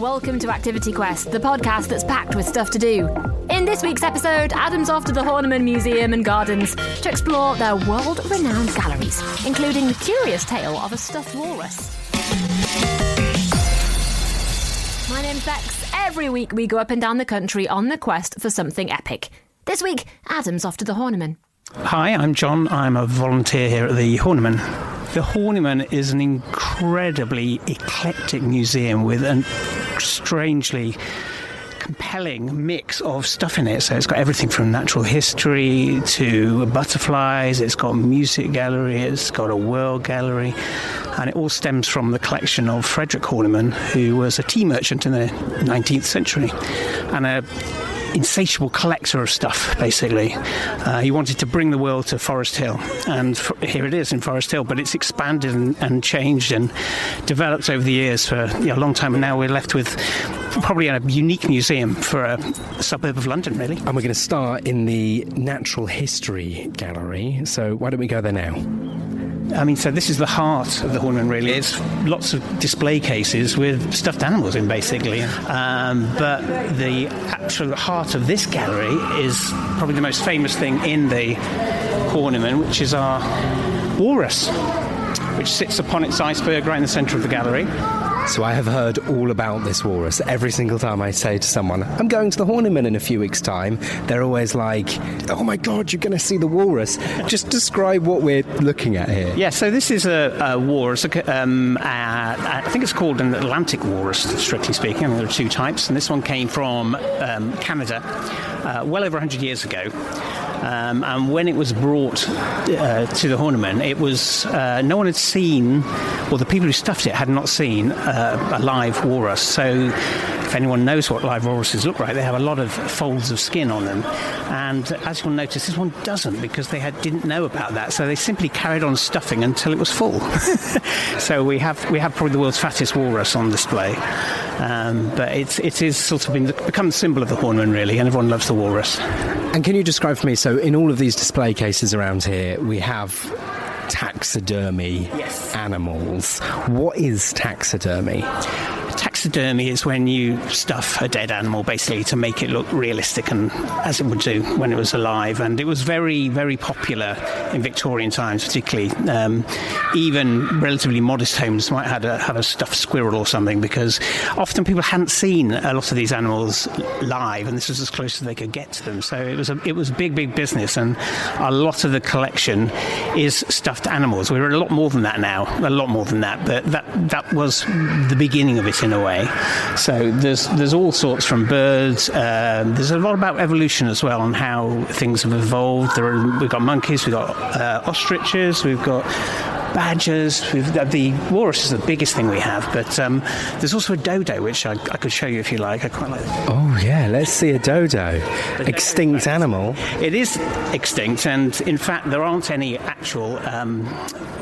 welcome to Activity Quest, the podcast that's packed with stuff to do. In this week's episode, Adam's off to the Horniman Museum and Gardens to explore their world-renowned galleries, including the curious tale of a stuffed walrus. My name's Bex. Every week we go up and down the country on the quest for something epic. This week, Adam's off to the Horniman. Hi, I'm John. I'm a volunteer here at the Horniman. The Horniman is an incredibly eclectic museum with a strangely compelling mix of stuff in it. So it's got everything from natural history to butterflies, it's got a music gallery, it's got a world gallery, and it all stems from the collection of Frederick Horniman, who was a tea merchant in the 19th century and a insatiable collector of stuff, basically. He wanted to bring the world to Forest Hill, and here it is in Forest Hill, but it's expanded and changed and developed over the years for a long time, and now we're left with probably a unique museum for a suburb of London, really. And we're going to start in the Natural History Gallery, so why don't we go there now? So this is the heart of the Horniman, really. It's lots of display cases with stuffed animals in, basically. But the actual heart of this gallery is probably the most famous thing in the Horniman, which is our walrus, which sits upon its iceberg right in the centre of the gallery. So I have heard all about this walrus. Every single time I say to someone, I'm going to the Horniman in a few weeks' time, they're always like, oh my God, you're going to see the walrus. Just describe what we're looking at here. Yeah, so this is a walrus. I think it's called an Atlantic walrus, strictly speaking. There are two types, and this one came from Canada well over 100 years ago. And when it was brought to the Horniman, it was no one had seen, or the people who stuffed it had not seen a live walrus. So if anyone knows what live walruses look like, they have a lot of folds of skin on them. And as you'll notice, this one doesn't, because they didn't know about that. So they simply carried on stuffing until it was full. So we have probably the world's fattest walrus on display. But it is sort of become a symbol of the Horniman, really, and everyone loves the walrus. And can you describe for me, so in all of these display cases around here, we have taxidermy animals. What is taxidermy? Taxidermy is when you stuff a dead animal, basically, to make it look realistic, and as it would do when it was alive. And it was very, very popular in Victorian times, particularly. Even relatively modest homes might have a stuffed squirrel or something, because often people hadn't seen a lot of these animals live, and this was as close as they could get to them. So it was big business, and a lot of the collection is stuffed animals. We're a lot more than that now, but that was the beginning of it in a way. So there's all sorts, from birds. There's a lot about evolution as well, and how things have evolved. We've got monkeys, we've got ostriches, we've got badgers. The walrus is the biggest thing we have, but there's also a dodo, which I could show you if you like. I quite like that. Oh yeah, let's see a dodo. Extinct animal. It is extinct, and in fact there aren't any actual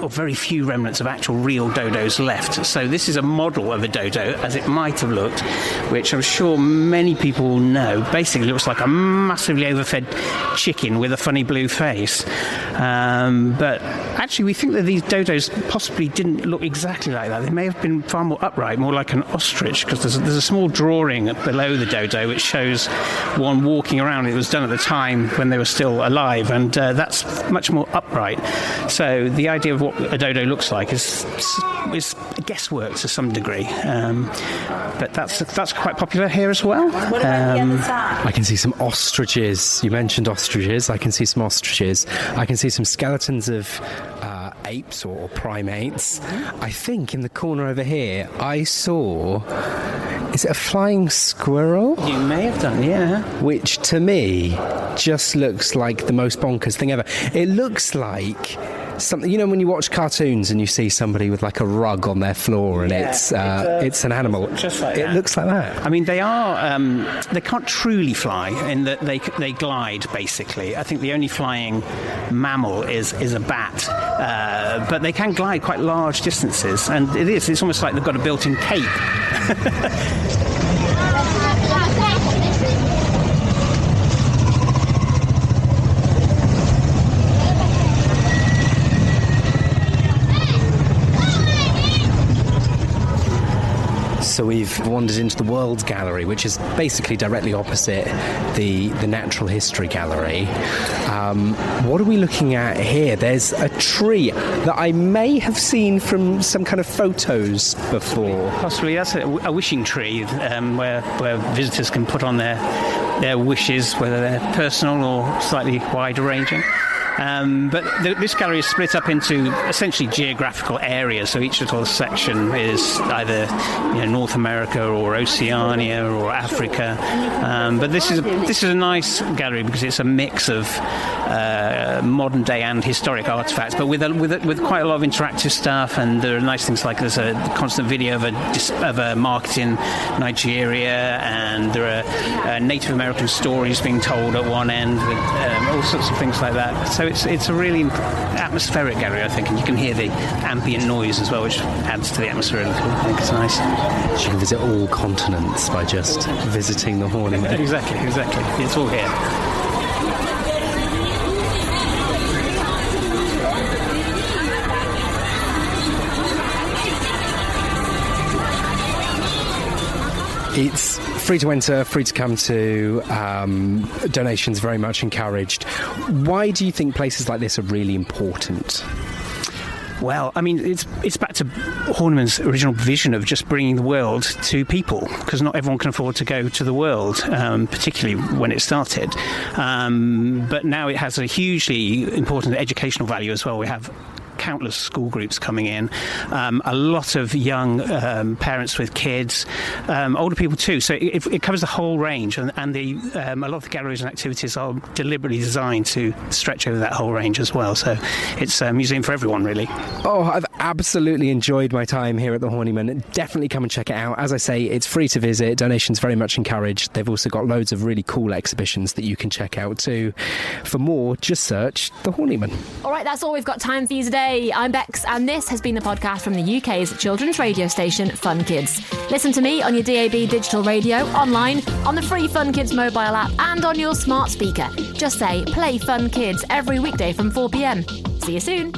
or very few remnants of actual real dodos left. So this is a model of a dodo as it might have looked, which I'm sure many people will know. Basically, it looks like a massively overfed chicken with a funny blue face. But actually, we think that these dodos possibly didn't look exactly like that. They may have been far more upright, more like an ostrich, because there's a small drawing below the dodo which shows one walking around. It was done at the time when they were still alive, and that's much more upright. So the idea of what a dodo looks like is guesswork to some degree. But that's quite popular here as well. What about the other side? I can see some ostriches. You mentioned ostriches. I can see some ostriches. I can see some skeletons of apes or primates. I think in the corner over here I saw, is it a flying squirrel? You may have done, yeah. Which to me just looks like the most bonkers thing ever. It looks like something, you know, when you watch cartoons and you see somebody with like a rug on their floor and it's an animal. Just like it looks like that. I mean, they can't truly fly in that they glide, basically. I think the only flying mammal is a bat, but they can glide quite large distances, and it's almost like they've got a built-in cape. So we've wandered into the World Gallery, which is basically directly opposite the Natural History Gallery. What are we looking at here? There's a tree that I may have seen from some kind of photos before. Possibly, that's a wishing tree where visitors can put on their wishes, whether they're personal or slightly wider ranging. But this gallery is split up into essentially geographical areas, so each little section is either North America or Oceania or Africa. But this is a nice gallery because it's a mix of modern day and historic artifacts, but with quite a lot of interactive stuff. And there are nice things like there's a constant video of a market in Nigeria, and there are Native American stories being told at one end, with all sorts of things like that. So it's a really atmospheric gallery, I think, and you can hear the ambient noise as well, which adds to the atmosphere a little. I think it's nice. You can visit all continents by just visiting the Horniman. Exactly. It's all here. It's free to enter, free to come to, donations very much encouraged. Why do you think places like this are really important? Well, I mean, it's back to Horniman's original vision of just bringing the world to people, because not everyone can afford to go to the world, particularly when it started. But now it has a hugely important educational value as well. We have countless school groups coming in, a lot of young parents with kids, older people too. So it covers the whole range, and a lot of the galleries and activities are deliberately designed to stretch over that whole range as well. So it's a museum for everyone, really. Oh, I've absolutely enjoyed my time here at the Horniman. Definitely come and check it out. As I say, it's free to visit. Donations very much encouraged. They've also got loads of really cool exhibitions that you can check out too. For more, just search the Horniman. All right, that's all we've got time for you today. I'm Bex, and this has been the podcast from the UK's children's radio station, Fun Kids. Listen to me on your DAB digital radio, online, on the free Fun Kids mobile app, and on your smart speaker. Just say, play Fun Kids every weekday from 4 p.m. See you soon.